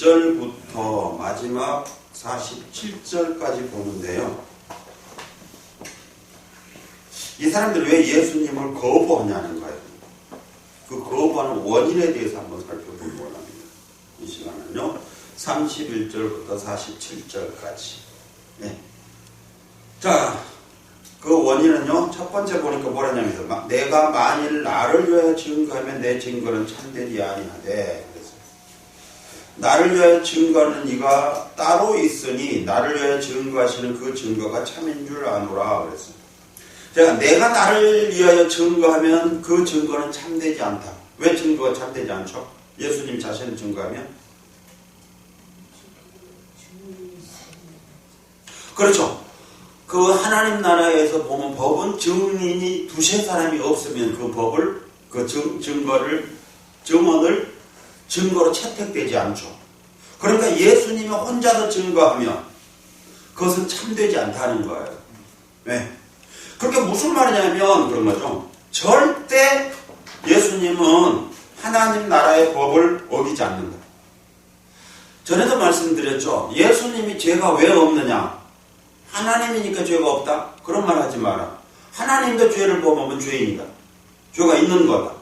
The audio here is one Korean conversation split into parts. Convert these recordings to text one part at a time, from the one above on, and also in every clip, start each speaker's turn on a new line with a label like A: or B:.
A: 31절부터 마지막 47절까지 보는데요. 이 사람들이 왜 예수님을 거부하냐는 거예요. 그 거부하는 원인에 대해서 한번 살펴보고 합니다. 이 시간은요. 31절부터 47절까지. 네. 자, 그 원인은요. 첫 번째 보니까 뭐라냐면 내가 만일 나를 위하여 증거하면 내 증거는 참되지 아니하되. 그래서 나를 위하여 증거하는 이가 따로 있으니 나를 위하여 증거하시는 그 증거가 참인 줄 아노라. 그랬어요. 자, 내가 나를 위하여 증거하면 그 증거는 참되지 않다. 왜 증거가 참되지 않죠? 예수님 자신을 증거하면? 그렇죠. 그 하나님 나라에서 보면 법은 증인이 두세 사람이 없으면 그 법을, 그 증언을 증거로 채택되지 않죠. 그러니까 예수님이 혼자서 증거하면 그것은 참되지 않다는 거예요. 네. 그렇게 무슨 말이냐면 그런 거죠. 절대 예수님은 하나님 나라의 법을 어기지 않는다. 전에도 말씀드렸죠. 예수님이 죄가 왜 없느냐? 하나님이니까 죄가 없다? 그런 말 하지 마라. 하나님도 죄를 범하면 죄인이다. 죄가 있는 거다.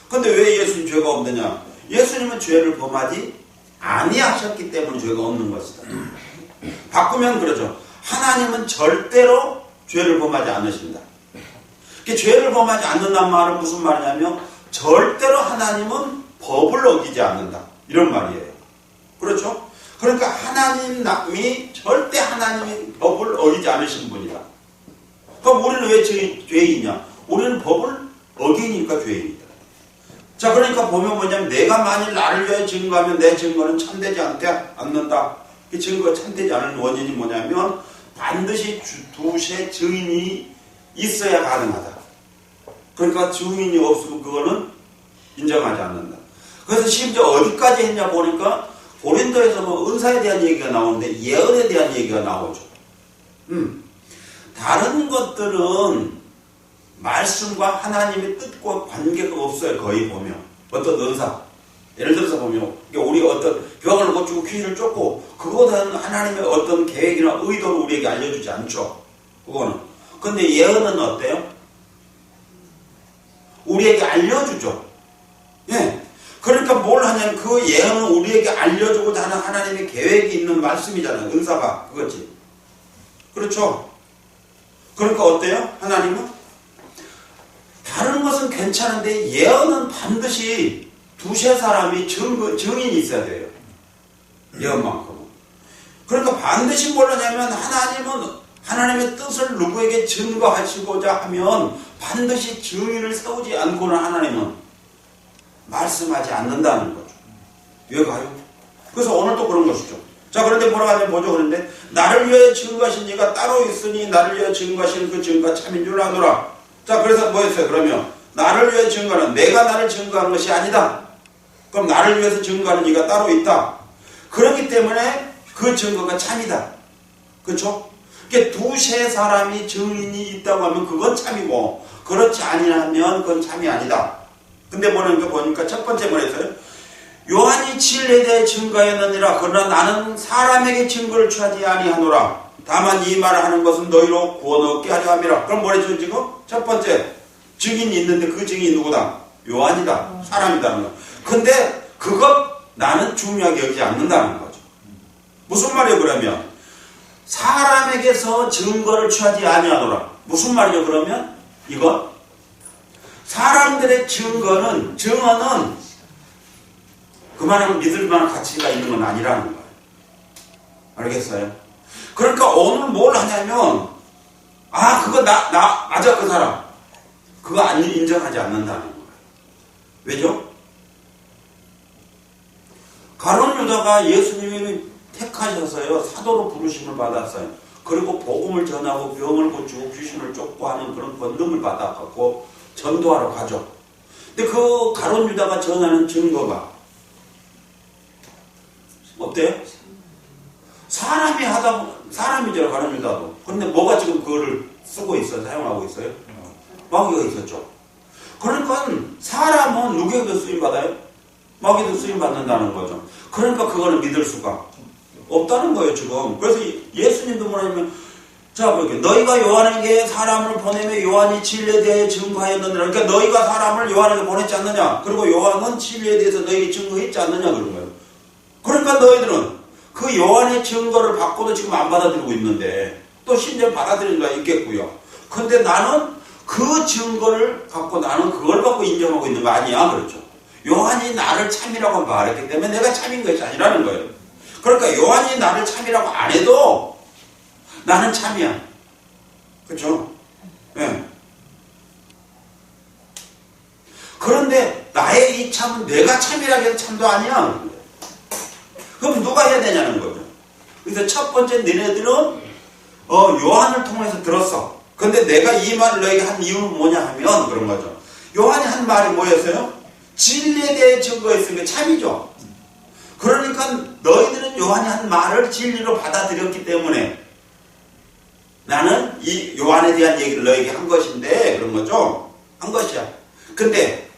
A: 근데 왜 예수님 죄가 없느냐? 예수님은 죄를 범하지 아니하셨기 때문에 죄가 없는 것이다. 바꾸면 그러죠. 하나님은 절대로 죄를 범하지 않으신다. 죄를 범하지 않는다는 말은 무슨 말이냐면 절대로 하나님은 법을 어기지 않는다. 이런 말이에요. 그렇죠? 그러니까 하나님이 절대 하나님의 법을 어기지 않으신 분이다. 그럼 우리는 왜 죄인이냐? 우리는 법을 어기니까 죄인이다. 자, 그러니까 보면 뭐냐면 내가 만일 나를 위하여 증거하면 내 증거는 참되지 않는다. 이 증거가 참되지 않은 원인이 뭐냐면 반드시 두세 증인이 있어야 가능하다. 그러니까 증인이 없으면 그거는 인정하지 않는다. 그래서 심지어 어디까지 했냐 보니까 고린도에서 뭐 은사에 대한 얘기가 나오는데 예언에 대한 얘기가 나오죠. 다른 것들은 말씀과 하나님의 뜻과 관계가 없어요. 거의 보면 어떤 은사, 예를 들어서 보면 우리 어떤 병을 고치고 귀신을 쫓고 그거는 하나님의 어떤 계획이나 의도를 우리에게 알려주지 않죠. 그거는. 근데 예언은 어때요? 우리에게 알려주죠. 예. 그러니까 뭘 하냐면 그 예언은 우리에게 알려주고자 하는 하나님의 계획이 있는 말씀이잖아요. 은사가 그거지. 그렇죠. 그러니까 어때요? 하나님은? 다른 것은 괜찮은데 예언은 반드시 두세 사람이 증인이 있어야 돼요. 예언만큼은. 그러니까 반드시 뭘 하냐면 하나님은 하나님의 뜻을 누구에게 증거하시고자 하면 반드시 증인을 세우지 않고는 하나님은 말씀하지 않는다는 거죠. 왜 가요? 그래서 오늘도 그런 것이죠. 자, 그런데 뭐라고 하냐면 보죠. 그런데 나를 위하여 증거하신 이가 따로 있으니 나를 위하여 증거하시는 그 증거가 참인 줄 아노라. 자, 그래서 뭐였어요? 그러면 나를 위하여 증거는 내가 나를 증거하는 것이 아니다. 그럼 나를 위해서 증거하는 이가 따로 있다. 그렇기 때문에 그 증거가 참이다. 그렇죠? 그러니까 두세 사람이 증인이 있다고 하면 그건 참이고 그렇지 아니하면 그건 참이 아니다. 근데 보니까 첫 번째 뭐랬어요? 요한이 진리에 대해 증거했느니라. 그러나 나는 사람에게 증거를 취하지 아니하노라. 다만 이 말을 하는 것은 너희로 구원 얻게 하려 함이라. 그럼 뭐랬죠 지금? 첫 번째 증인이 있는데 그 증인이 누구다? 요한이다. 사람이다는 거. 근데 그것 나는 중요하게 여기지 않는다는 거죠. 무슨 말이에요 그러면? 사람에게서 증거를 취하지 아니하노라. 무슨 말이죠 그러면? 이건 사람들의 증언은 그만하면 믿을 만한 가치가 있는 건 아니라는 거예요. 알겠어요? 그러니까 오늘 뭘 하냐면 그거 맞아 그 사람 그거 안 인정하지 않는다는 거예요. 왜죠? 가룟 유다가 예수님이 택하셔서요 사도로 부르심을 받았어요. 그리고 복음을 전하고 병을 고치고 귀신을 쫓고 하는 그런 권능을 받아갖고 전도하러 가죠. 근데 그 가룟 유다가 전하는 증거가 어때요? 사람이죠 가룟 유다도. 근데 뭐가 지금 그거를 쓰고 있어요? 사용하고 있어요? 마귀가 있었죠. 그러니까 사람은 누구에게도 쓰임받아요? 마귀도 쓰임받는다는 거죠. 그러니까 그거는 믿을 수가 없다는 거예요, 지금. 그래서 예수님도 뭐냐면, 자, 보게 너희가 요한에게 사람을 보내며 요한이 진리에 대해 증거하였느니라. 그러니까 너희가 사람을 요한에게 보냈지 않느냐. 그리고 요한은 진리에 대해서 너희에게 증거했지 않느냐. 그런 거예요. 그러니까 너희들은 그 요한의 증거를 받고도 지금 안 받아들이고 있는데, 또 심지어 받아들이는 거 있겠고요. 근데 나는 그 증거를 갖고 나는 그걸 갖고 인정하고 있는 거 아니야. 그렇죠. 요한이 나를 참이라고 말했기 때문에 내가 참인 것이 아니라는 거예요. 그러니까 요한이 나를 참이라고 안 해도 나는 참이야. 그렇죠? 네. 그런데 나의 이 참은 내가 참이라고 해서 참도 아니야. 그럼 누가 해야 되냐는 거죠. 그래서 첫 번째 너네들은 요한을 통해서 들었어. 근데 내가 이 말을 너에게 한 이유는 뭐냐 하면 그런 거죠. 요한이 한 말이 뭐였어요? 진리에 대해 증거했으니까 참이죠. 그러니까 너희들은 요한이 한 말을 진리로 받아들였기 때문에 나는 이 요한에 대한 얘기를 너에게 한 것인데 그런 거죠. 한 것이야. 근데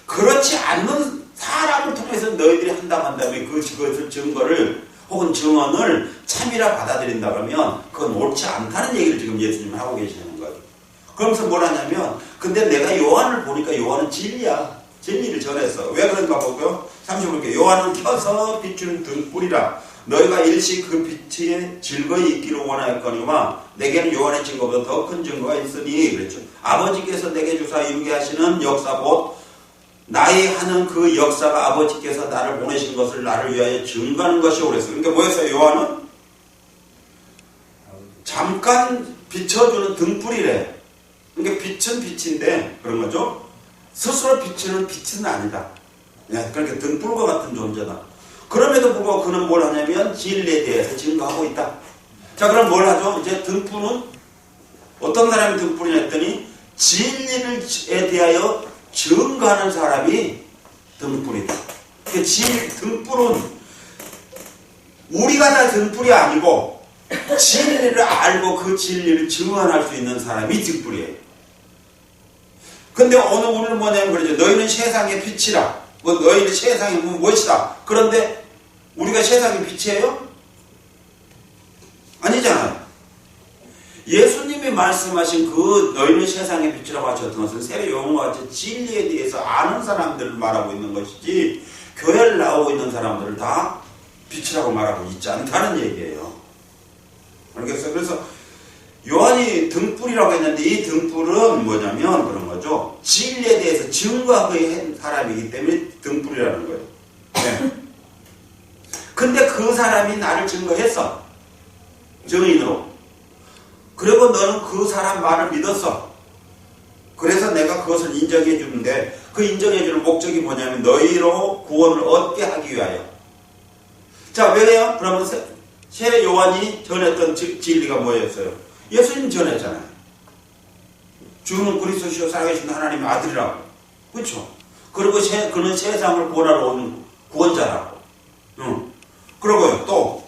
A: 그렇지 않는 사람을 통해서 너희들이 한다면 그것을 증거를 혹은 증언을 참이라 받아들인다 그러면 그건 옳지 않다는 얘기를 지금 예수님이 하고 계시는 거예요. 그러면서 뭘 하냐면 근데 내가 요한을 보니까 요한은 진리야. 진리를 전했어. 왜 그런가 보고요. 30절 요한은 켜서 비추는 등불이라 너희가 일시 그 빛에 즐거이 있기를 원하였거니와 내게는 요한의 증거보다 더 큰 증거가 있으니 그랬죠. 아버지께서 내게 주사 이루게 하시는 역사 곧 나의 하는 그 역사가 아버지께서 나를 보내신 것을 나를 위하여 증거하는 것이 오랬어요. 그러니까 뭐였어요? 요한은 잠깐 비춰주는 등불이래. 그러니까 빛은 빛인데 그런 거죠. 스스로 비추는 빛은 아니다. 그러니까 등불과 같은 존재다. 그럼에도 불구하고 그는 뭘 하냐면 진리에 대해서 증거하고 있다. 자, 그럼 뭘 하죠? 이제 등불은 어떤 사람이 등불이냐 했더니 진리에 대하여 증거하는 사람이 등불이다. 등불은 우리가 다 등불이 아니고 진리를 알고 그 진리를 증언할 수 있는 사람이 등불이에요. 근데 오늘 우리는 뭐냐면 그러죠. 너희는 세상의 빛이라. 너희는 세상의 무엇이다. 그런데 우리가 세상의 빛이에요? 아니잖아요. 예수님이 말씀하신 그 너희는 세상의 빛이라고 하셨던 것은 세례 요한과 같이 진리에 대해서 아는 사람들을 말하고 있는 것이지 교회를 나오고 있는 사람들을 다 빛이라고 말하고 있지 않다는 얘기예요. 알겠어요? 그래서 요한이 등불이라고 했는데 이 등불은 뭐냐면 그런 거죠. 진리에 대해서 증거하고 한 사람이기 때문에 등불이라는 거예요. 네. 근데 그 사람이 나를 증거했어. 증인으로. 그리고 너는 그 사람 말을 믿었어. 그래서 내가 그것을 인정해 주는데 그 인정해 주는 목적이 뭐냐면 너희로 구원을 얻게 하기 위하여. 자, 왜요? 그러면 세례 요한이 전했던 진리가 뭐였어요? 예수님 전했잖아요. 주는 그리스도시요 살아계신 하나님의 아들이라고. 그렇죠? 그리고 그는 세상을 구원하러 오는 구원자라고. 그러고요. 또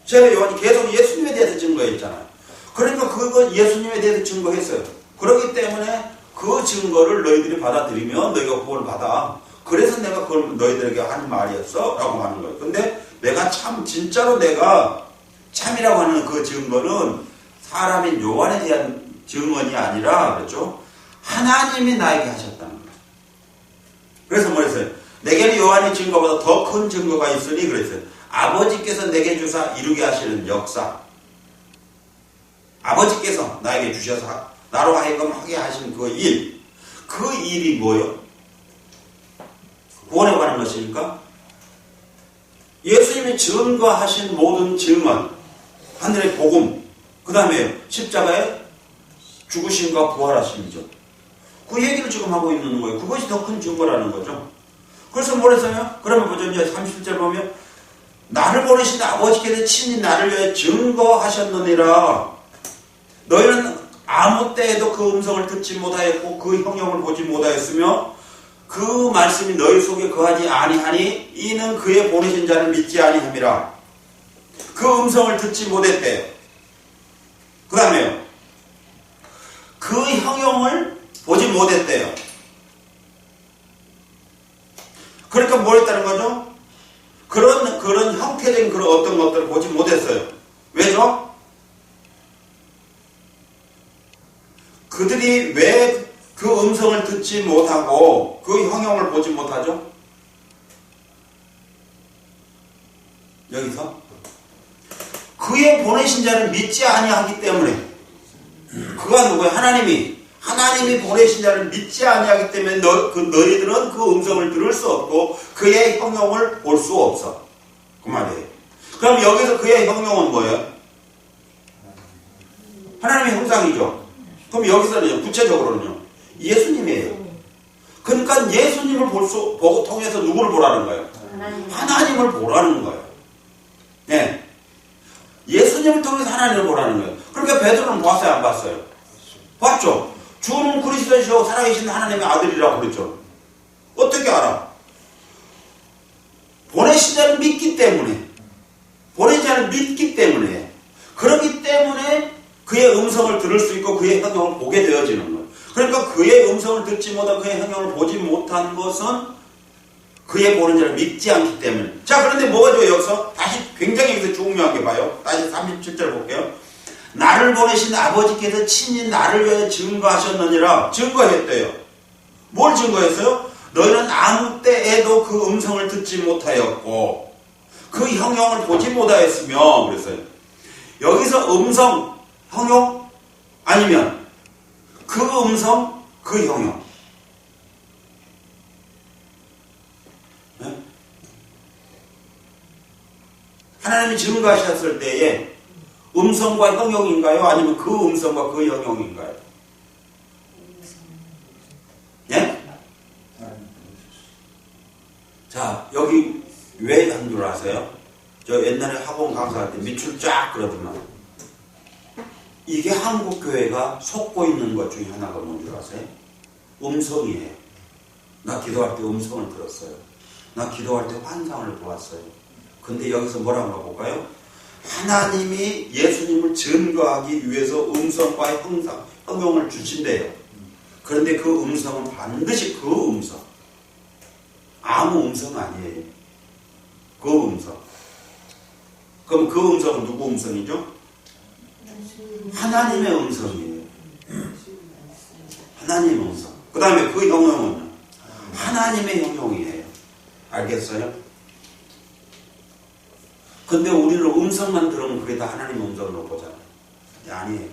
A: 세례 요한이 계속 예수님에 대해서 증거했잖아요. 그러니까 그거 예수님에 대해서 증거했어요. 그렇기 때문에 그 증거를 너희들이 받아들이면 너희가 구원을 받아. 그래서 내가 그걸 너희들에게 하는 말이었어 라고 하는 거예요. 근데 내가 진짜로 내가 참이라고 하는 그 증거는 사람인 요한에 대한 증언이 아니라 그렇죠? 하나님이 나에게 하셨다는 거예요. 그래서 뭐랬어요? 내게는 요한의 증거보다 더 큰 증거가 있으니 그랬어요. 아버지께서 내게 주사 이루게 하시는 역사. 아버지께서 나에게 주셔서 나로 하여금 하게 하신 그 일. 그 일이 뭐예요? 구원에 관한 것이니까 예수님이 증거하신 모든 증언, 하늘의 복음, 그 다음에 십자가의 죽으심과 부활하심이죠. 그 얘기를 지금 하고 있는 거예요. 그것이 더 큰 증거라는 거죠. 그래서 뭐랬어요? 그러면 보죠. 이제 30절 보면 나를 보내신 아버지께서 친히 나를 위해 증거하셨느니라. 너희는 아무 때에도 그 음성을 듣지 못하였고 그 형용을 보지 못하였으며 그 말씀이 너희 속에 거하지 아니하니 이는 그의 보내신 자를 믿지 아니함이라. 그 음성을 듣지 못했대요. 그 다음에요. 그 형용을 보지 못했대요. 그러니까 뭐 했다는 거죠? 그런 형태적인 그런 어떤 것들을 보지 못했어요. 왜죠? 그들이 왜 그 음성을 듣지 못하고 그 형용을 보지 못하죠? 여기서 그의 보내신 자를 믿지 아니하기 때문에. 그가 누구예요? 하나님이 보내신 자를 믿지 아니하기 때문에 너희들은 그 음성을 들을 수 없고 그의 형용을 볼 수 없어. 그 말이에요. 그럼 여기서 그의 형용은 뭐예요? 하나님의 형상이죠. 그럼 여기서는요, 구체적으로는요, 예수님이에요. 그러니까 예수님을 보고 통해서 누구를 보라는 거예요? 하나님을 보라는 거예요. 네. 예수님을 통해서 하나님을 보라는 거예요. 그러니까 베드로는 봤어요, 안 봤어요? 봤죠. 주는 그리스도시요 살아계신 하나님의 아들이라고 그랬죠. 어떻게 알아? 보내신 자를 믿기 때문에, 보내신 자를 믿기 때문에, 그렇기 때문에 그의 음성을 들을 수 있고 그의 형용을 보게 되어지는 거예요. 그러니까 그의 음성을 듣지 못하고 그의 형용을 보지 못한 것은 그의 보는 자를 믿지 않기 때문에. 자, 그런데 뭐가 돼요? 여기서 다시 굉장히 여기서 중요하게 봐요. 다시 37절 볼게요. 나를 보내신 아버지께서 친히 나를 위해 증거하셨느니라. 증거했대요. 뭘 증거했어요? 너희는 아무 때에도 그 음성을 듣지 못하였고 그 형용을 보지 못하였으며 그랬어요. 여기서 음성, 형용 아니면 그 음성, 그 형용. 네? 하나님이 증거하셨을 때에 음성과 형용인가요? 아니면 그 음성과 그 형용인가요? 예? 자, 여기 왜 한 줄 아세요? 저 옛날에 학원 강사할 때 밑줄 쫙 그러더만. 이게 한국교회가 속고 있는 것 중에 하나가 뭔 줄 아세요? 음성이에요. 나 기도할 때 음성을 들었어요. 나 기도할 때 환상을 보았어요. 근데 여기서 뭐라고 볼까요? 하나님이 예수님을 증거하기 위해서 음성과 형용을 주신대요. 그런데 그 음성은 반드시 그 음성. 아무 음성 아니에요. 그 음성. 그럼 그 음성은 누구 음성이죠? 하나님의 음성이에요. 하나님의 음성. 그 다음에 그 형용은 하나님의 형용이에요. 알겠어요? 근데 우리는 음성만 들으면 그게 다 하나님의 음성으로 보잖아요. 아니에요.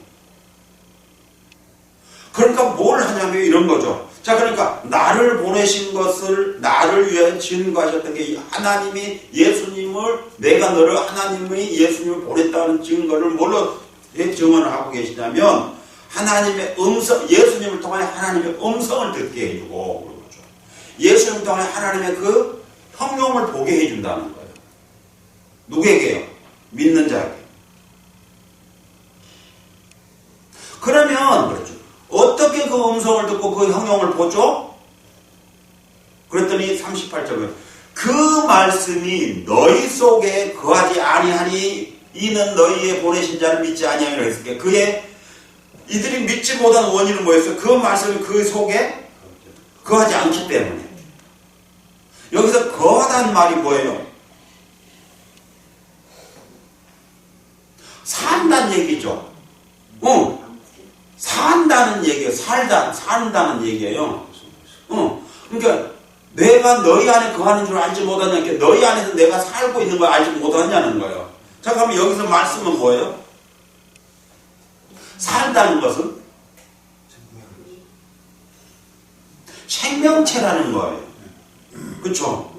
A: 그러니까 뭘 하냐면 이런 거죠. 자, 그러니까 나를 보내신 것을 나를 위해 증거하셨던 게 하나님이 예수님을, 내가 너를 하나님이 예수님을 보냈다는 증거를 뭘로 증언을 하고 계시냐면 하나님의 음성, 예수님을 통해 하나님의 음성을 듣게 해주고 그러죠. 예수님을 통해 하나님의 그 형용을 보게 해준다는 거예요. 누구에게요? 믿는 자에게. 그러면 그렇죠. 어떻게 그 음성을 듣고 그 형용을 보죠? 그랬더니 38절에 그 말씀이 너희 속에 거하지 아니하니 이는 너희의 보내신 자를 믿지 아니하니라 했을게. 이들이 믿지 못한 원인은 뭐였어요? 그 말씀이 그 속에 거하지 않기 때문에. 여기서 거하다는 말이 뭐예요? 산다는 얘기죠. 산다는 얘기예요. 산다는 얘기예요. 그러니까 내가 너희 안에 거하는 줄 알지 못하냐니까 너희 안에서 내가 살고 있는 걸 알지 못하냐는 거예요. 자, 그러면 여기서 말씀은 뭐예요? 산다는 것은 생명체라는 거예요. 그렇죠?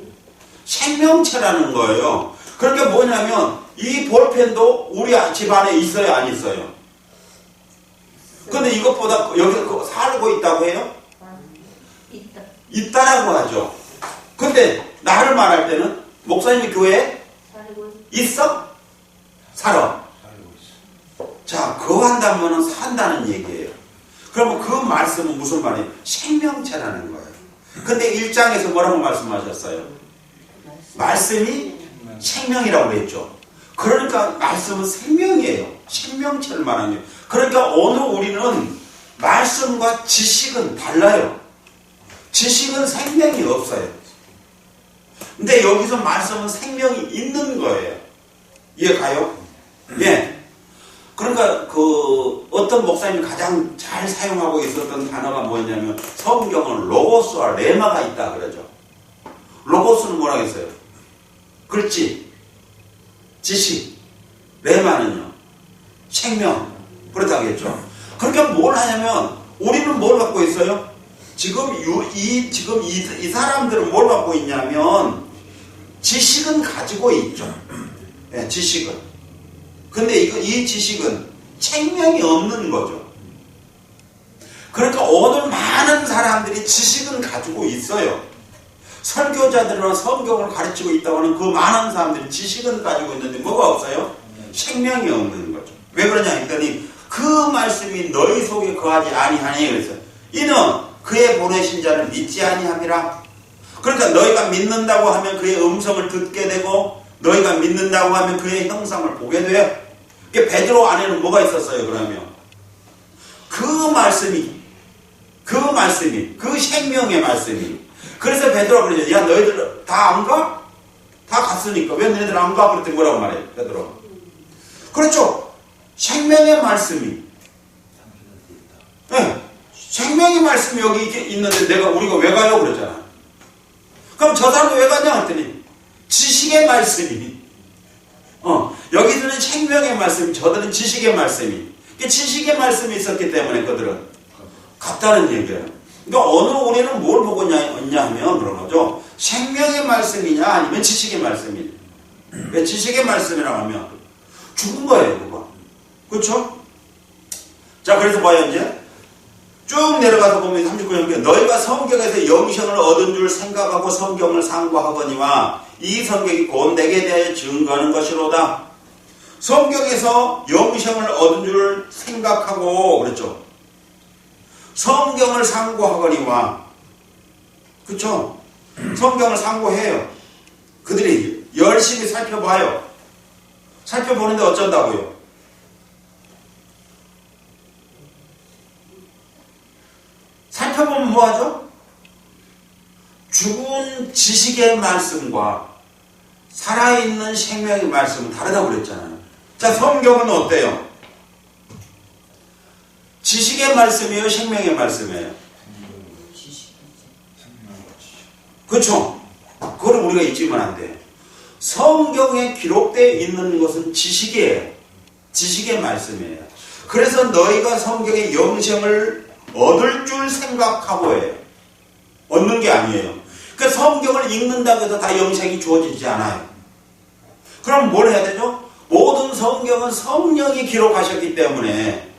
A: 생명체라는 거예요. 그러니까 뭐냐면 이 볼펜도 우리 집 안에 있어요, 안 있어요? 근데 이것보다 여기서 살고 있다고 해요? 있다라고 하죠. 근데 나를 말할 때는 목사님이 교회에 있어? 살아. 자, 거한다면 산다는 얘기예요. 그러면 그 말씀은 무슨 말이에요? 생명체라는 거예요. 근데 1장에서 뭐라고 말씀하셨어요? 말씀이 생명이라고 했죠. 그러니까 말씀은 생명이에요. 생명체를 말하는 거예요. 그러니까 오늘 우리는 말씀과 지식은 달라요. 지식은 생명이 없어요. 근데 여기서 말씀은 생명이 있는 거예요. 이해 가요? 예. 그러니까 어떤 목사님이 가장 잘 사용하고 있었던 단어가 뭐냐면 성경은 로고스와 레마가 있다 그러죠. 로고스는 뭐라겠어요? 글씨, 지식, 레마는요 생명, 그렇다고 했죠. 그러니까 뭘 하냐면 우리는 뭘 갖고 있어요? 지금 이 사람들은 뭘 갖고 있냐면 지식은 가지고 있죠. 네, 지식은. 근데 이 지식은 생명이 없는 거죠. 그러니까 오늘 많은 사람들이 지식은 가지고 있어요. 설교자들은 성경을 가르치고 있다고 하는 그 많은 사람들이 지식은 가지고 있는데 뭐가 없어요? 생명이 없는 거죠. 왜 그러냐 했더니 그 말씀이 너희 속에 거하지 아니하니 그래서 이는 그의 보내신 자를 믿지 아니함이라. 그러니까 너희가 믿는다고 하면 그의 음성을 듣게 되고 너희가 믿는다고 하면 그의 형상을 보게 돼요. 베드로 안에는 뭐가 있었어요? 그러면 그 말씀이 그 생명의 말씀이. 그래서 베드로가 그러죠. 야 너희들 다 안 가? 다 갔으니까 왜 너희들 안 가? 그랬더니 뭐라고 말해요? 베드로. 그렇죠. 생명의 말씀이. 네. 생명의 말씀이 여기 있는데 우리가 왜 가요? 그랬잖아. 그럼 저 사람이 왜 가냐? 했더니 지식의 말씀이. 여기서는 생명의 말씀이, 저들은 지식의 말씀이. 지식의 말씀이 있었기 때문에 그들은 갔다는 얘기예요. 그러니까 오늘 우리는 뭘 보고 있냐 하면 그런 거죠. 생명의 말씀이냐 아니면 지식의 말씀이냐. 왜 지식의 말씀이라고 하면 죽은 거예요, 그거. 그렇죠? 자, 그래서 봐요, 이제. 쭉 내려가서 보면 39절 너희가 성경에서 영생을 얻은 줄 생각하고 성경을 상고하거니와 이 성경이 곧 내게 대해 증거하는 것이로다. 성경에서 영생을 얻은 줄 생각하고 그랬죠. 성경을 상고하거니와 그렇죠. 성경을 상고해요. 그들이 열심히 살펴봐요. 살펴보는데 어쩐다고요? 살펴보면 뭐하죠? 죽은 지식의 말씀과 살아있는 생명의 말씀은 다르다고 그랬잖아요. 자, 성경은 어때요? 지식의 말씀이에요? 생명의 말씀이에요? 그렇죠? 그걸 우리가 잊으면 안 돼요. 성경에 기록되어 있는 것은 지식이에요. 지식의 말씀이에요. 그래서 너희가 성경의 영생을 얻을 줄 생각하고 해요. 얻는 게 아니에요. 그러니까 성경을 읽는다고 해서 다 영생이 주어지지 않아요. 그럼 뭘 해야 되죠? 모든 성경은 성령이 기록하셨기 때문에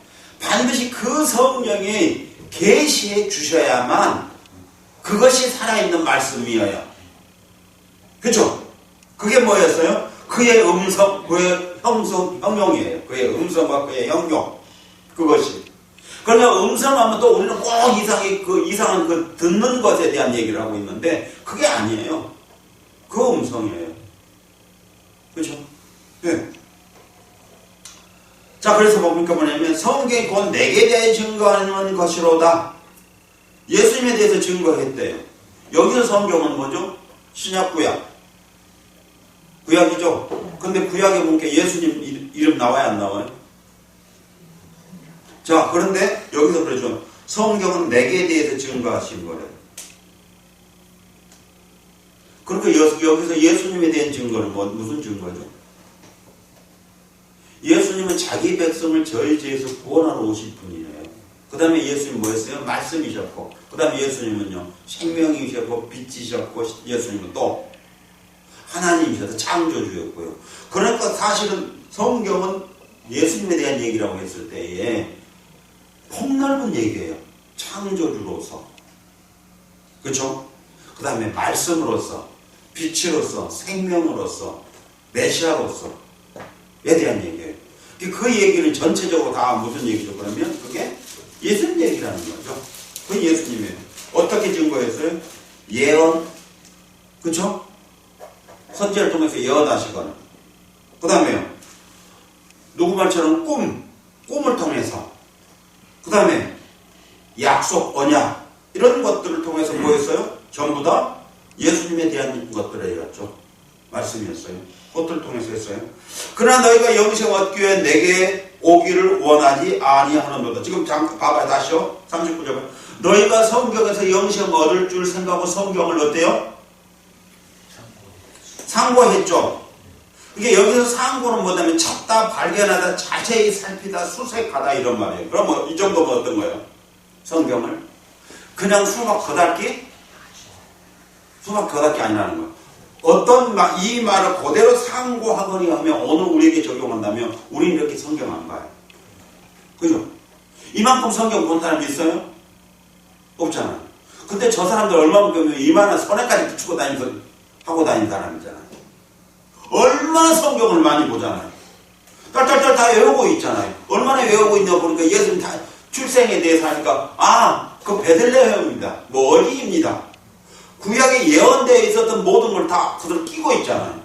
A: 반드시 그 성령이 계시해 주셔야만 그것이 살아있는 말씀이에요. 그렇죠? 그게 뭐였어요? 그의 음성, 그의 형용이에요. 그의 음성과 그의 형용. 그것이. 그러나 음성하면 또 우리는 꼭 이상한 그 듣는 것에 대한 얘기를 하고 있는데 그게 아니에요. 그 음성이에요. 그렇죠? 네. 자, 그래서 보니까 뭐냐면 성경이 곧 내게 대해 증거하는 것이로다. 예수님에 대해서 증거했대요. 여기서 성경은 뭐죠? 신약 구약. 구약이죠. 근데 구약에 보니까 예수님 이름 나와요, 안 나와요? 자, 그런데 여기서 그러죠. 성경은 내게 대해서 증거하신 거래요. 그러니까 여기서 예수님에 대한 증거는 무슨 증거죠? 예수님은 자기 백성을 저희 죄에서 구원하러 오실 분이에요. 그 다음에 예수님 뭐였어요? 말씀이셨고, 그 다음에 예수님은요, 생명이셨고, 빛이셨고, 예수님은 또 하나님이셔서 창조주였고요. 그러니까 사실은 성경은 예수님에 대한 얘기라고 했을 때에 폭넓은 얘기예요. 창조주로서. 그렇죠? 그 다음에 말씀으로서, 빛으로서, 생명으로서, 메시아로서에 대한 얘기예요. 그 얘기는 전체적으로 다 무슨 얘기죠? 그러면 그게 예수님 얘기라는 거죠. 그건 예수님이에요. 어떻게 증거했어요? 예언. 그렇죠? 선지자를 통해서 예언하시거나. 그 다음에요. 누구 말처럼 꿈을 통해서. 그 다음에 약속, 언약 이런 것들을 통해서 뭐였어요? 전부 다 예수님에 대한 것들이었죠. 말씀이었어요. 그것들을 통해서 했어요. 그러나 너희가 영생 얻기 위해 내게 오기를 원하지 아니하는도다. 지금 잠깐 봐봐요. 다시요. 39절. 너희가 성경에서 영생 얻을 줄 생각하고 성경을 어때요? 상고했죠. 이게 여기서 상고는 뭐냐면 찾다, 발견하다, 자세히 살피다, 수색하다 이런 말이에요. 그럼 뭐 이 정도면 어떤 거예요? 성경을 그냥 수박 거달기? 수박 거달기 아니라는 거예요. 어떤 이 말을 그대로 상고하거니 하면 오늘 우리에게 적용한다면 우리는 이렇게 성경 안 봐요. 그죠? 이만큼 성경 본 사람이 있어요? 없잖아요. 근데 저 사람들 얼마나 보면 이만한 손에까지 붙이고 다니면서 하고 다니는 사람이잖아요. 얼마나 성경을 많이 보잖아요. 딸딸딸 다 외우고 있잖아요. 얼마나 외우고 있냐 보니까 예수님 다 출생에 대해서 하니까 그 베들레헴입니다. 뭐 어린이입니다. 구약에 예언되어 있었던 모든 걸 다 그들 끼고 있잖아요.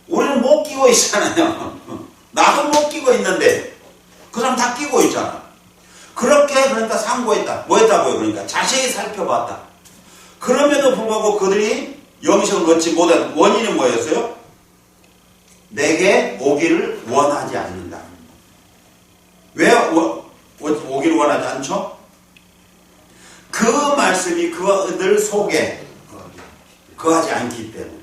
A: 우리는 못 끼고 있잖아요. 나도 못 끼고 있는데 그 사람 다 끼고 있잖아요. 그렇게 그러니까 상고했다. 뭐 했다고요? 그러니까 자세히 살펴봤다. 그럼에도 불구하고 그들이 영생을 얻지 못한 원인이 뭐였어요? 내게 오기를 원하지 않는다. 왜 오기를 원하지 않죠? 그 말씀이 그들 속에 거하지 않기 때문에.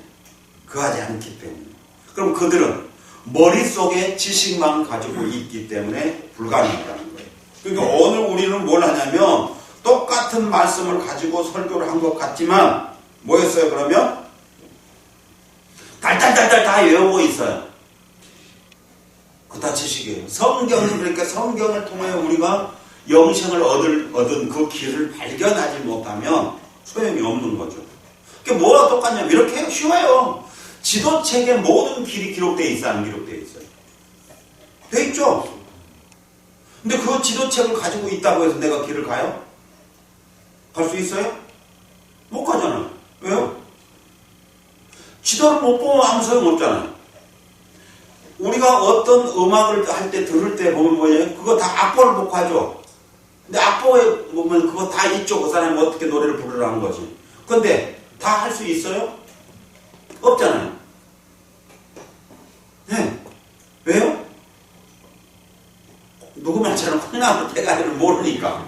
A: 그럼 그들은 머릿속에 지식만 가지고 있기 때문에 불가능하다는 거예요. 그러니까 오늘 우리는 뭘 하냐면 똑같은 말씀을 가지고 설교를 한 것 같지만 뭐였어요 그러면? 달달달달 다 외우고 있어요. 그거 다 지식이에요. 성경은 그러니까 성경을 통해 우리가 영생을 얻은 그 길을 발견하지 못하면 소용이 없는 거죠. 그게 뭐가 똑같냐면 이렇게 쉬워요. 지도책에 모든 길이 기록되어 있어 안 기록되어 있어요? 돼 있죠? 근데 그 지도책을 가지고 있다고 해서 내가 길을 가요? 갈 수 있어요? 못 가잖아요. 왜요? 지도를 못 보면 아무 소용 없잖아요. 우리가 어떤 음악을 할 때 들을 때 보면 뭐예요? 그거 다 악보를 보고 하죠. 근데 악보에 보면 그거 다 있죠. 그 사람이 어떻게 노래를 부르라는 거지. 근데 다 할 수 있어요? 없잖아요. 네. 왜요? 누구 말처럼 콩나물 대가리를 모르니까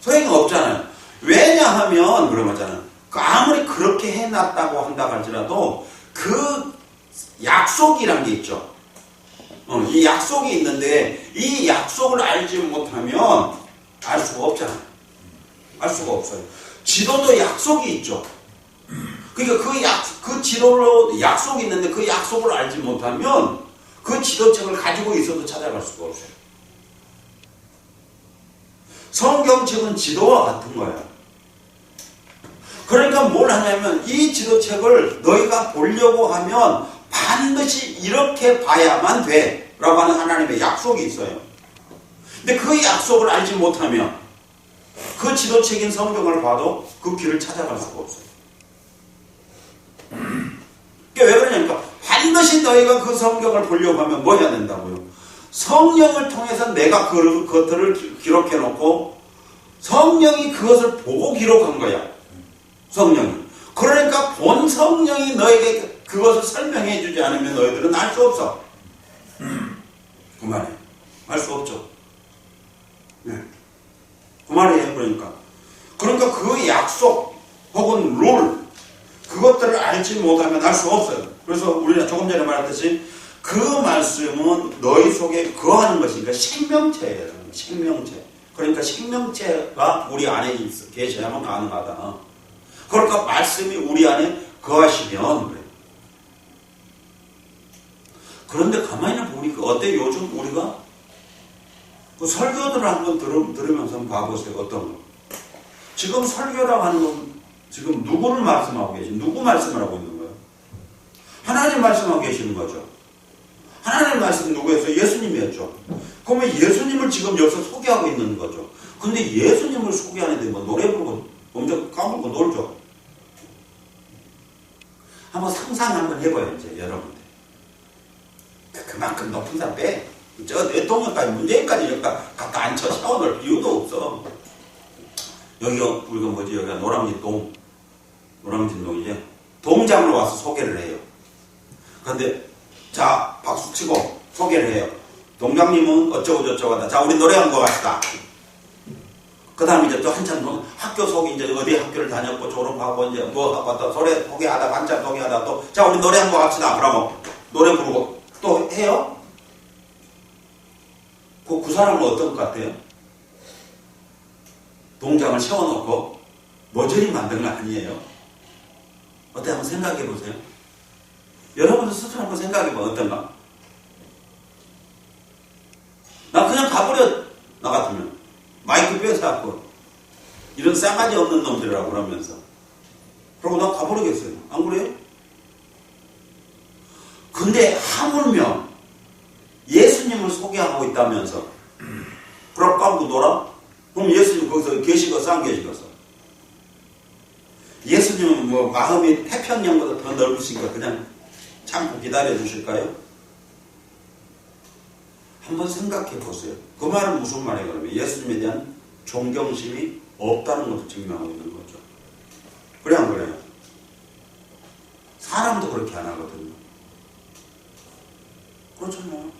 A: 소용이 없잖아요. 왜냐하면 그런 거잖아요. 아무리 그렇게 해놨다고 한다고 할지라도 그 약속이란 게 있죠. 이 약속이 있는데 이 약속을 알지 못하면 알 수가 없잖아요. 알 수가 없어요. 지도도 약속이 있죠. 그러니까 그 지도로 약속이 있는데 그 약속을 알지 못하면 그 지도책을 가지고 있어도 찾아갈 수가 없어요. 성경책은 지도와 같은 거예요. 그러니까 뭘 하냐면 이 지도책을 너희가 보려고 하면 반드시 이렇게 봐야만 돼 라고 하는 하나님의 약속이 있어요. 근데 그 약속을 알지 못하면 그 지도책인 성경을 봐도 그 길을 찾아갈 수가 없어요. 그게 왜 그러냐니까 반드시 너희가 그 성경을 보려고 하면 뭐 해야 된다고요? 성령을 통해서 내가 그것들을 기록해 놓고 성령이 그것을 보고 기록한 거야. 성령이. 그러니까 본 성령이 너에게 그것을 설명해 주지 않으면 너희들은 알 수 없어. 그만해. 알 수 없죠. 네. 그만해요. 그러니까 그 약속 혹은 룰 그것들을 알지 못하면 알 수 없어요. 그래서 우리가 조금 전에 말했듯이 그 말씀은 너희 속에 거하는 것이니까 생명체예요. 생명체. 그러니까 생명체가 우리 안에 계셔야만 가능하다. 그러니까 말씀이 우리 안에 거하시면 그래요. 그런데 가만히 보니까 어때? 요즘 우리가 그 설교들을 한번 들으면서 한번 봐보세요. 어떤 거. 지금 설교라고 하는 건 지금 누구를 말씀하고 계신? 누구 말씀을 하고 있는 거예요? 하나님 말씀하고 계시는 거죠. 하나님 말씀 누구였어요? 예수님이었죠. 그러면 예수님을 지금 여기서 소개하고 있는 거죠. 근데 예수님을 소개하는데 뭐 노래 부르고 엄청 까불고 놀죠. 한번 상상 한번 해봐요, 이제 여러분들. 그만큼 높은 사람 빼. 저 대통령까지 문재인까지 여기다 갖다 앉혀 세워놓을 이유도 없어. 여기가 우리가 뭐지? 여기가 노량진 동. 노량진동이지. 동장으로 와서 소개를 해요. 그런데 자 박수 치고 소개를 해요. 동장님은 어쩌고 저쩌고 하다. 자 우리 노래 한 거 갑시다. 그 다음에 이제 또 한참 학교 소개, 이제 어디 학교를 다녔고 졸업하고 이제 뭐 하고 왔다 소개 소개하다 반찬 소개하다 또 자 우리 노래 한 거 갑시다. 그러면 노래 부르고 또 해요? 그 사람은 어떤 것 같아요? 동장을 세워놓고 머저리 만든 거 아니에요? 어때 한번 생각해 보세요. 여러분도 스스로 한번 생각해 봐. 어떤가? 나 그냥 가버려. 나 같으면 마이크 뺏어갖고 이런 싸가지 없는 놈들이라고 그러면서 그러고 나 가버리겠어요. 안 그래요? 근데 하물며 예수님을 소개하고 있다면서 그럴 까고 놀아? 그럼 예수님 거기서 계시겠어 안 계시겠어? 예수님은 뭐 마음이 태평양보다 더 넓으시니까 그냥 참고 기다려 주실까요? 한번 생각해 보세요. 그 말은 무슨 말이에요? 그러면 예수님에 대한 존경심이 없다는 것을 증명하고 있는 거죠. 그래 안 그래요? 사람도 그렇게 안 하거든요. 그렇잖아요.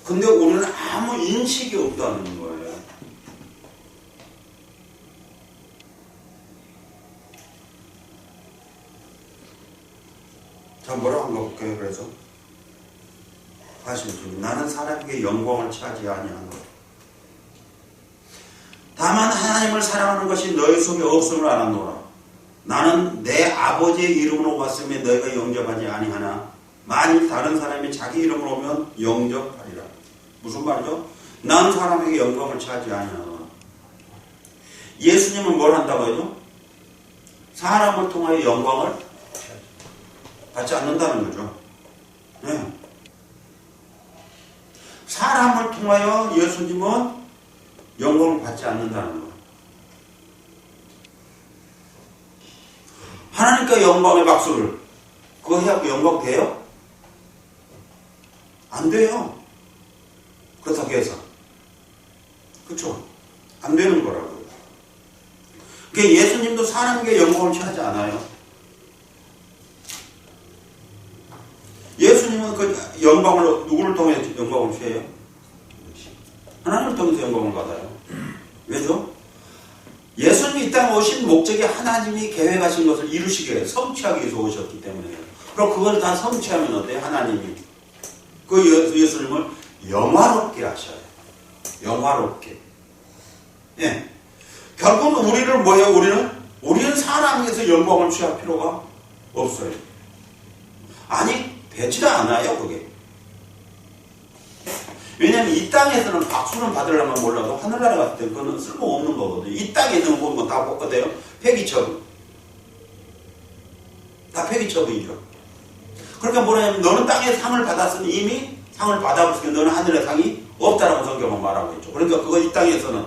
A: 근데 우리는 아무 인식이 없다는 거예요. 자, 뭐라고 한거 볼게요, 그래서. 46절. 나는 사람에게 영광을 취하지 아니하노라. 다만 하나님을 사랑하는 것이 너희 속에 없음을 알았노라. 나는 내 아버지의 이름으로 왔으며 너희가 영접하지 아니하나 만일 다른 사람이 자기 이름으로 오면 영접하리라. 무슨 말이죠? 난 사람에게 영광을 취하지 아니하노라. 예수님은 뭘 한다고 하죠? 사람을 통하여 영광을 받지 않는다는 거죠. 네. 사람을 통하여 예수님은 영광을 받지 않는다는 거예요. 하나님께 영광의 박수를 그거 해갖고 영광 돼요? 안 돼요. 그렇다고 해서 그렇죠? 안 되는 거라고요. 그러니까 예수님도 사람에게 영광을 취하지 않아요. 예수님은 그 영광을 누구를 통해 영광을 취해요? 하나님을 통해서 영광을 받아요. 왜죠? 예수님이 이 땅에 오신 목적이 하나님이 계획하신 것을 이루시기 위해 성취하기 위해서 오셨기 때문에요. 그럼 그걸 다 성취하면 어때요? 하나님이 그 예수님을 영화롭게 하셔요. 영화롭게. 예. 결국은 우리를 뭐예요? 우리는 사람에게서 영광을 취할 필요가 없어요. 아니 되지도 않아요, 그게. 왜냐면 이 땅에서는 박수는 받으려면 몰라도 하늘나라 갔을 때 그거는 쓸모없는 거거든요. 이 땅에 있는 건 다 뽑거든요. 폐기처분. 다 폐기처분이죠. 그러니까 뭐냐면 너는 땅에 상을 받았으니 이미 상을 받아봤으니까 너는 하늘의 상이 없다라고 성경은 말하고 있죠. 그러니까 그거 이 땅에서는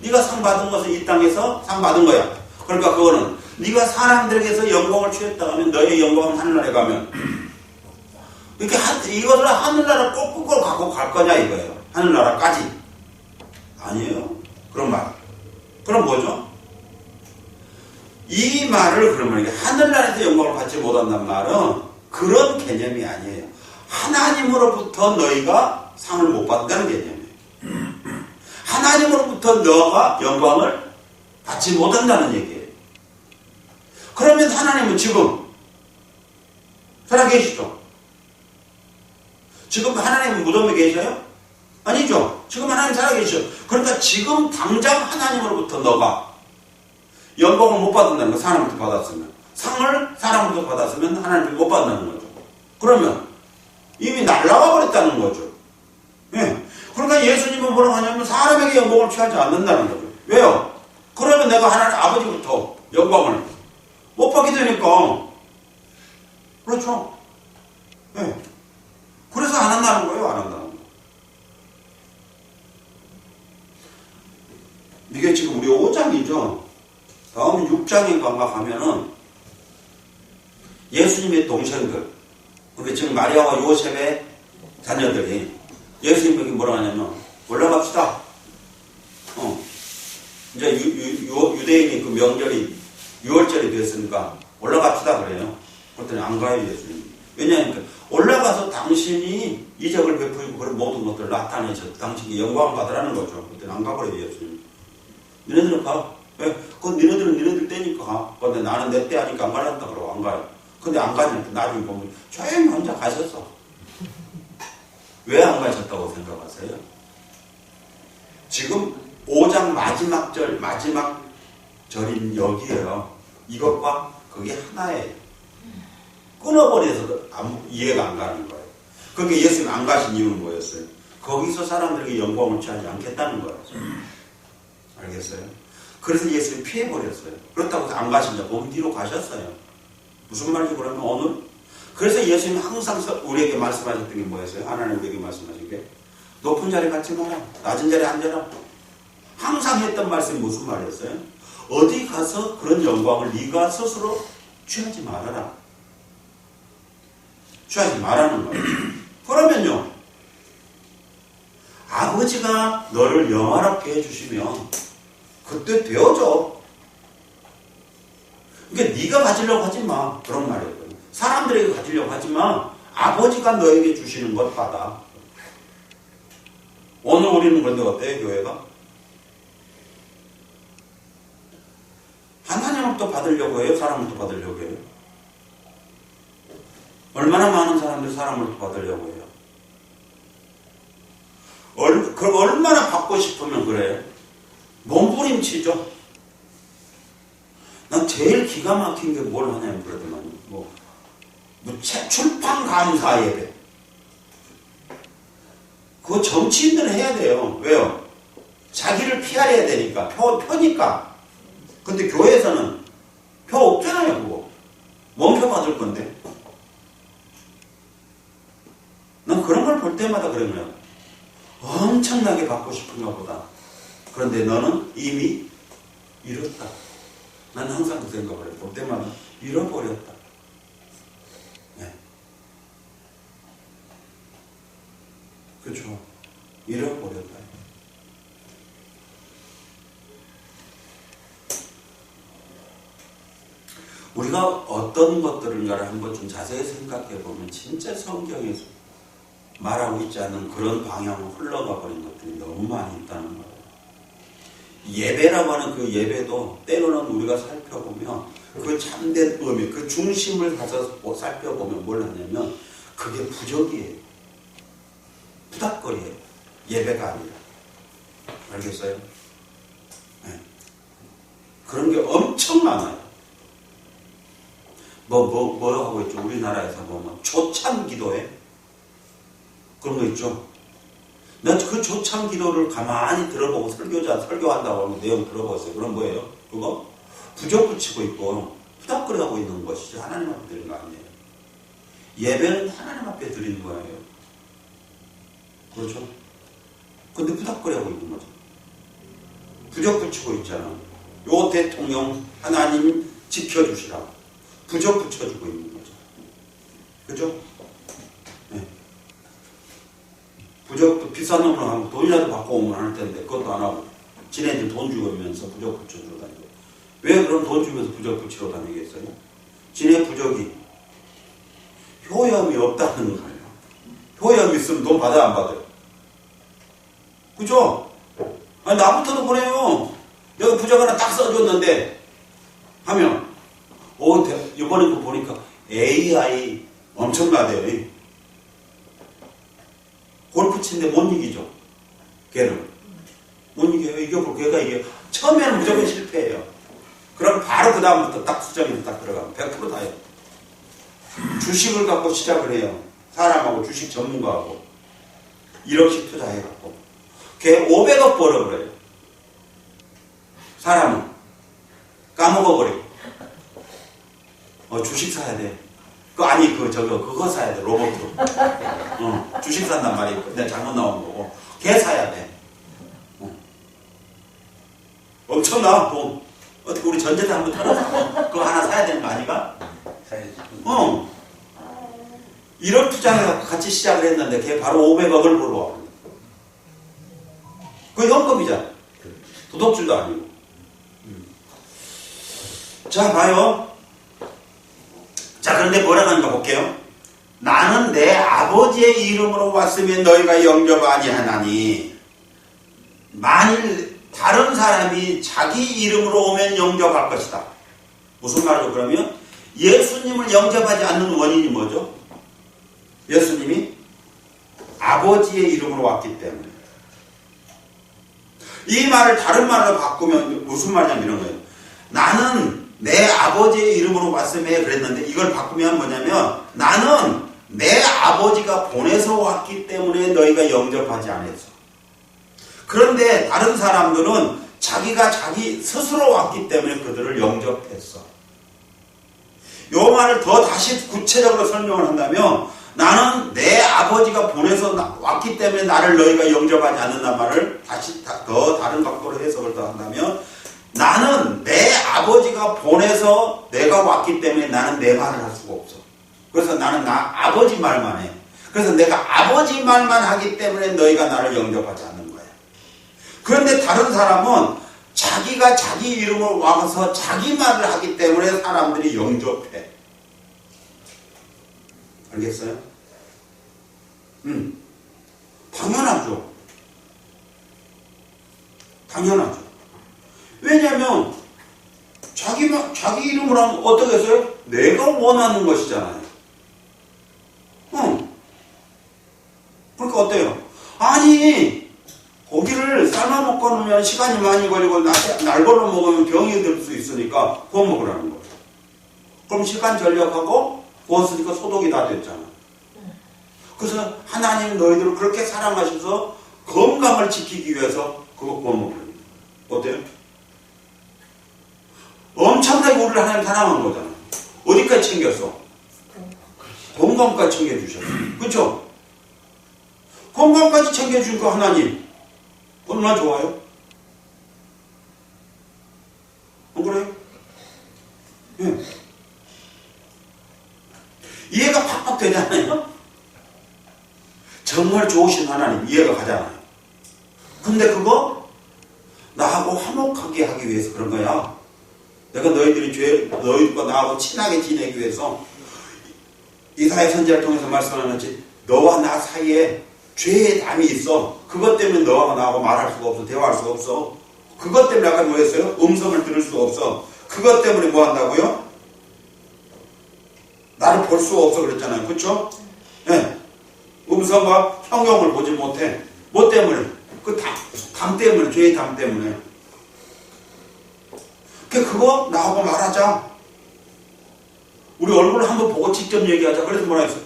A: 네가 상 받은 것은 이 땅에서 상 받은 거야. 그러니까 그거는 네가 사람들에게서 영광을 취했다 하면 너의 영광은 하늘나라에 가면 이렇게 이것을 하늘나라 꼭꼭 갖고 갈 거냐 이거예요. 하늘나라까지. 아니에요. 그런 말. 그럼 뭐죠? 이 말을 그러면 하늘나라에서 영광을 받지 못한다는 말은 그런 개념이 아니에요. 하나님으로부터 너희가 상을 못 받는다는 개념이에요. 하나님으로부터 너가 영광을 받지 못한다는 얘기예요. 그러면 하나님은 지금 살아계시죠? 지금 하나님은 무덤에 계셔요? 아니죠. 지금 하나님 살아계시죠. 그러니까 지금 당장 하나님으로부터 너가 영광을 못 받는다는 거. 사람부터 받았으면. 상을 사람부터 받았으면 하나님이 못 받는다는 거죠. 그러면 이미 날라와 버렸다는 거죠. 예. 그러니까 예수님은 뭐라고 하냐면 사람에게 영광을 취하지 않는다는 거죠. 왜요? 그러면 내가 하나님 아버지부터 영광을 못 받게 되니까. 그렇죠. 예. 그래서 안 한다는 거예요, 안 한다는 거. 이게 지금 우리 5장이죠. 다음 6장인가 가면은 예수님의 동생들, 그러니까 지금 마리아와 요셉의 자녀들이 예수님에게 뭐라고 하냐면 올라갑시다. 이제 유대인이 그 명절이 6월절이 됐으니까 올라갑시다 그래요. 그랬더니 안 가요, 예수님. 왜냐하면 올라가서 당신이 이적을 베풀고 그런 모든 것들을 나타내서 당신이 영광 받으라는 거죠. 그때는 안 가버려요, 예수님. 너네들은 가. 왜? 그건 너네들은 너네들 때니까 가. 근데 나는 내 때 하니까 안 가란다 그러고 안 가요. 근데 안 가니까 나중에 보면 조용히 혼자 가셨어. 왜 안 가셨다고 생각하세요? 지금 5장 마지막 절, 마지막 절인 여기에요. 이것과 그게 하나예요. 끊어버려서 이해가 안 가는 거예요. 그게 예수님 안 가신 이유는 뭐였어요? 거기서 사람들에게 영광을 취하지 않겠다는 거예요. 알겠어요? 그래서 예수님이 피해버렸어요. 그렇다고 안 가신다. 몸 뒤로 가셨어요. 무슨 말인지 그러면 오늘? 그래서 예수님이 항상 우리에게 말씀하셨던 게 뭐였어요? 하나님 우리에게 말씀하신 게 높은 자리에 갖지 마라. 낮은 자리에 앉아라. 항상 했던 말씀이 무슨 말이었어요? 어디 가서 그런 영광을 네가 스스로 취하지 말아라. 취하지 말라는 거예요. 그러면요. 아버지가 너를 영화롭게 해주시면 그때 되어줘. 그러니까 네가 가지려고 하지 마. 그런 말이에요. 사람들에게 가지려고 하지 마. 아버지가 너에게 주시는 것 받아. 오늘 우리는 그런데 어때요, 교회가? 하나님부터 받으려고 해요? 사람부터 받으려고 해요? 얼마나 많은 사람들이 사람부터 받으려고 해요? 그럼 얼마나 받고 싶으면 그래요? 몸부림치죠. 난 제일 기가 막힌 게 뭘 하냐면 그러더만요. 출판 감사 예배. 그거 정치인들은 해야 돼요. 왜요? 자기를 피하려야 되니까. 표니까. 근데 교회에서는 표 없잖아요, 그거. 뭔 표 받을 건데? 난 그런 걸 볼 때마다 그런 거야. 엄청나게 받고 싶은가 보다. 그런데 너는 이미 잃었다. 난 항상 그 생각을 해요. 볼 때마다 잃어버렸다. 네. 그렇죠. 잃어버렸다. 우리가 어떤 것들인가를 한번 좀 자세히 생각해 보면 진짜 성경에서 말하고 있지 않은 그런 방향으로 흘러가 버린 것들이 너무 많이 있다는 거예요. 예배라고 하는 그 예배도 때로는 우리가 살펴보면 그 참된 의미, 그 중심을 가서 살펴보면 뭘 하냐면 그게 부적이에요. 부닥거리예요. 예배가 아니라. 알겠어요? 네. 그런 게 엄청 많아요. 뭐 하고 있죠? 우리나라에서 보면 초참 기도회? 그런 거 있죠? 난 그 초참 기도를 가만히 들어보고 설교한다고 하는 내용 들어보았어요. 그럼 뭐예요? 그거? 부적 붙이고 있고 후닥거리하고 있는 것이지 하나님 앞에 드리는 거 아니에요. 예배는 하나님 앞에 드리는 거예요. 그렇죠? 근데 후닥거리하고 있는 거죠. 부적 붙이고 있잖아. 요 대통령 하나님 지켜주시라. 부적 붙여주고 있는 거죠. 그죠? 네. 부적도 비싼 놈으로 하고 돈이라도 받고 오면 할 텐데 그것도 안 하고 지네들 돈 주면서 부적 붙여주러 다니고. 왜 그럼 돈 주면서 부적 붙이러 다니겠어요? 지네 부적이 효염이 없다는 거예요. 효염이 있으면 돈 받아 안 받아요? 그죠? 아니 나부터도 그래요. 여기 부적 하나 딱 써줬는데 하면 이번에 거 보니까 AI 엄청나대요. 골프 치는데 못 이기죠. 걔는. 못 이겨요. 이겨볼 걔가 이겨. 처음에는 무조건 실패해요. 그럼 바로 그 다음부터 딱 수정이 딱 들어가면 100% 다요. 주식을 갖고 시작을 해요. 사람하고 주식 전문가하고 1억씩 투자해갖고 걔 500억 벌어버려요. 사람은 까먹어버리고 주식 사야 돼. 그거 사야 돼. 로봇으로. 주식 산단 말이에요. 내가 잘못 나온 거고. 걔 사야 돼. 엄청나, 돈. 어떻게 우리 전재산 한번 털어서 그거 하나 사야 되는 거 아니가?
B: 사야지.
A: 1억 투자해서 같이 시작을 했는데 걔 바로 500억을 벌어와. 그거 현금이잖아. 도덕질도 아니고. 자, 봐요. 자, 그런데 뭐라고 하는가 볼게요. 나는 내 아버지의 이름으로 왔으면 너희가 영접하지 하나니, 만일 다른 사람이 자기 이름으로 오면 영접할 것이다. 무슨 말이죠? 그러면 예수님을 영접하지 않는 원인이 뭐죠? 예수님이 아버지의 이름으로 왔기 때문에. 이 말을 다른 말로 바꾸면 무슨 말이냐면 이런 거예요. 나는 내 아버지의 이름으로 왔음에 그랬는데, 이걸 바꾸면 뭐냐면, 나는 내 아버지가 보내서 왔기 때문에 너희가 영접하지 않았어. 그런데 다른 사람들은 자기가 자기 스스로 왔기 때문에 그들을 영접했어. 요 말을 더 다시 구체적으로 설명을 한다면, 나는 내 아버지가 보내서 왔기 때문에 나를 너희가 영접하지 않는다는 말을 다시 더 다른 각도로 해석을 더 한다면, 나는 내 아버지가 보내서 내가 왔기 때문에 나는 내 말을 할 수가 없어. 그래서 나는 나 아버지 말만 해. 그래서 내가 아버지 말만 하기 때문에 너희가 나를 영접하지 않는 거야. 그런데 다른 사람은 자기가 자기 이름으로 와서 자기 말을 하기 때문에 사람들이 영접해. 알겠어요? 당연하죠. 당연하죠. 왜냐면 자기 이름으로 하면 어떻게 했어요? 내가 원하는 것이잖아요. 그러니까 어때요? 아니, 고기를 삶아먹고 놓으면 시간이 많이 걸리고 날 걸로 먹으면 병이 들 수 있으니까 구워 먹으라는 거예요. 그럼 시간 절약하고 구웠으니까 소독이 다 됐잖아. 그래서 하나님 너희들을 그렇게 사랑하셔서 건강을 지키기 위해서 그거 구워 먹으라는 거예요. 어때요? 엄청나게 우리를 하나님 사랑한 거잖아. 어디까지 챙겼어? 건강까지 챙겨주셨어. 그렇죠? 건강까지 챙겨준 거 하나님 얼마나 좋아요? 안 그래요? 예. 이해가 팍팍 되잖아요? 정말 좋으신 하나님 이해가 가잖아요. 근데 그거 나하고 화목하게 하기 위해서 그런 거야. 내가 너희들과 나하고 친하게 지내기 위해서 이사야 선지자를 통해서 말씀하는지 너와 나 사이에 죄의 담이 있어. 그것 때문에 너와 나하고 말할 수가 없어. 대화할 수가 없어. 그것 때문에 아까 뭐 했어요? 음성을 들을 수가 없어. 그것 때문에 뭐 한다고요? 나를 볼 수가 없어 그랬잖아요. 그렇죠? 네. 음성과 형용을 보지 못해. 뭐 때문에? 그 담 때문에. 죄의 담 때문에. 그거 나하고 말하자. 우리 얼굴을 한번 보고 직접 얘기하자. 그래서 뭐라 했어?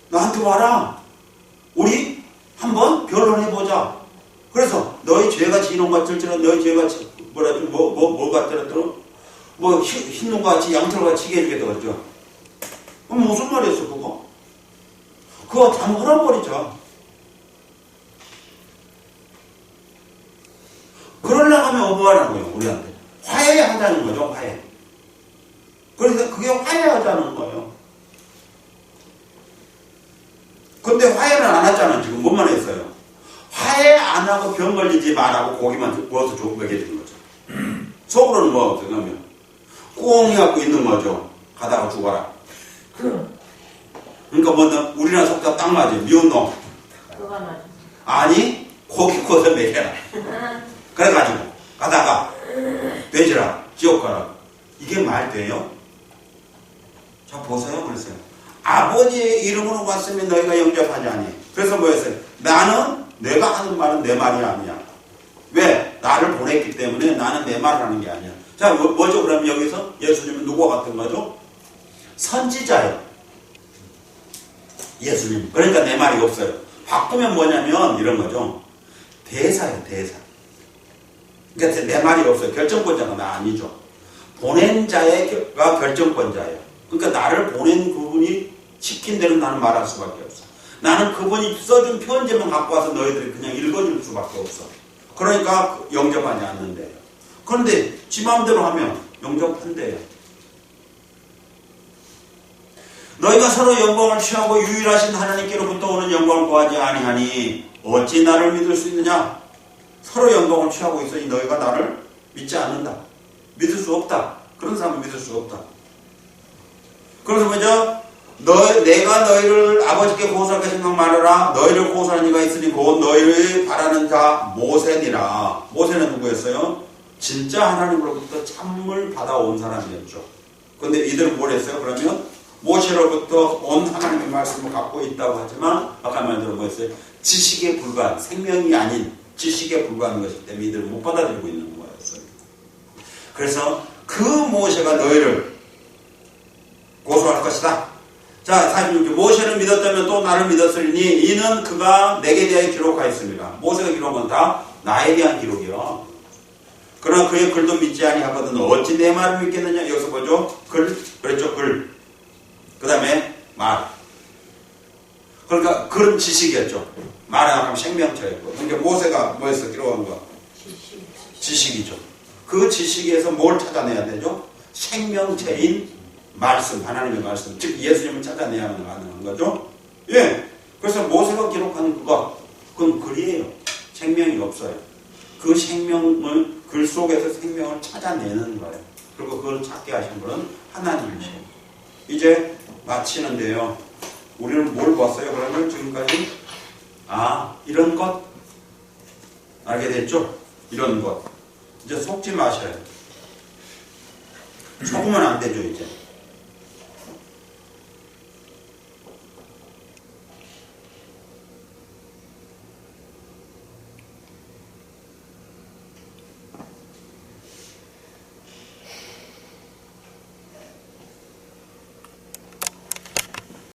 A: 나한테 와라. 우리 한번 변론해보자. 그래서 너희 죄가 진홍 같을지라 너희 죄가 뭐 같더라도 뭐 흰눈같이 양털같이 치게 해주겠다 그랬죠. 그럼 무슨 말이었어 그거? 그거 다 헐어버리자. 그러려고 하면 뭐 하는 거예요 우리한테? 화해하자는 거죠. 화해. 그래서 그게 화해하자는 거예요. 근데 화해는 안 하잖아요. 지금 뭐만 했어요? 화해 안 하고 병 걸리지 말라고 고기만 구워서 먹여주는 거죠. 속으로는 뭐 어떻게 하면 꽁 해갖고 있는 거죠. 가다가 죽어라. 그러니까 뭐 우리나라 속담 딱 맞아요. 미운 놈.
B: 그거 맞아.
A: 아니 고기 구워서 먹여라. 그래가지고 가다가 돼지라 지옥 가라. 이게 말 돼요? 자 보세요. 그랬어요. 아버지의 이름으로 왔으면 너희가 영접하지 아니. 그래서 뭐였어요? 나는 내가 하는 말은 내 말이 아니야. 왜? 나를 보냈기 때문에 나는 내 말을 하는 게 아니야. 자 뭐죠? 그럼 여기서 예수님은 누구와 같은 거죠? 선지자예요. 예수님. 그러니까 내 말이 없어요. 바꾸면 뭐냐면 이런 거죠. 대사예요. 대사. 그러니까 내 말이 없어요. 결정권자가 나 아니죠. 보낸 자가 결정권자예요. 그러니까 나를 보낸 그분이 시킨 대로 나는 말할 수밖에 없어. 나는 그분이 써준 편지만 갖고 와서 너희들이 그냥 읽어줄 수밖에 없어. 그러니까 영접하지 않는데요. 그런데 지 마음대로 하면 영접한대요. 너희가 서로 영광을 취하고 유일하신 하나님께로부터 오는 영광을 구하지 아니하니 어찌 나를 믿을 수 있느냐? 서로 영광을 취하고 있으니 너희가 나를 믿지 않는다. 믿을 수 없다. 그런 사람은 믿을 수 없다. 그래서 뭐죠? 내가 너희를 아버지께 고소할까 생각 말하라. 너희를 고소하는 이가 있으니 곧 너희를 바라는 자 모세니라. 모세는 누구였어요? 진짜 하나님으로부터 참을 받아온 사람이었죠. 근데 이들은 뭘 했어요? 그러면 모세로부터 온 하나님의 말씀을 갖고 있다고 하지만 아까 말대로 뭐였어요? 지식에 불과한, 생명이 아닌 지식에 불과한 것이기 때문에 이들은 못 받아들이고 있는 거였어요. 그래서 그 모세가 너희를 고소할 것이다. 자, 46절. 모세를 믿었다면 또 나를 믿었으니 이는 그가 내게 대하여 기록하였습니다. 모세가 기록한 건 다 나에 대한 기록이요. 그러나 그의 글도 믿지 아니하거든 어찌 내 말을 믿겠느냐. 여기서 보죠. 글, 그랬죠. 글. 그 다음에 말. 그러니까 글은 지식이었죠. 말은 하면 생명체였고. 그러니까 모세가 뭐였어? 기록한 거? 지식이죠. 그 지식에서 뭘 찾아내야 되죠? 생명체인 말씀, 하나님의 말씀, 즉 예수님을 찾아내야만 가능한 거죠. 예, 그래서 모세가 기록한 그건 글이에요. 생명이 없어요. 그 생명을 글 속에서 생명을 찾아내는 거예요. 그리고 그걸 찾게 하신 분은 하나님이세요. 이제 마치는데요. 우리는 뭘 봤어요? 그러면 지금까지 이런 것 알게 됐죠? 이런 것 이제 속지 마셔요. 속으면 안 되죠 이제.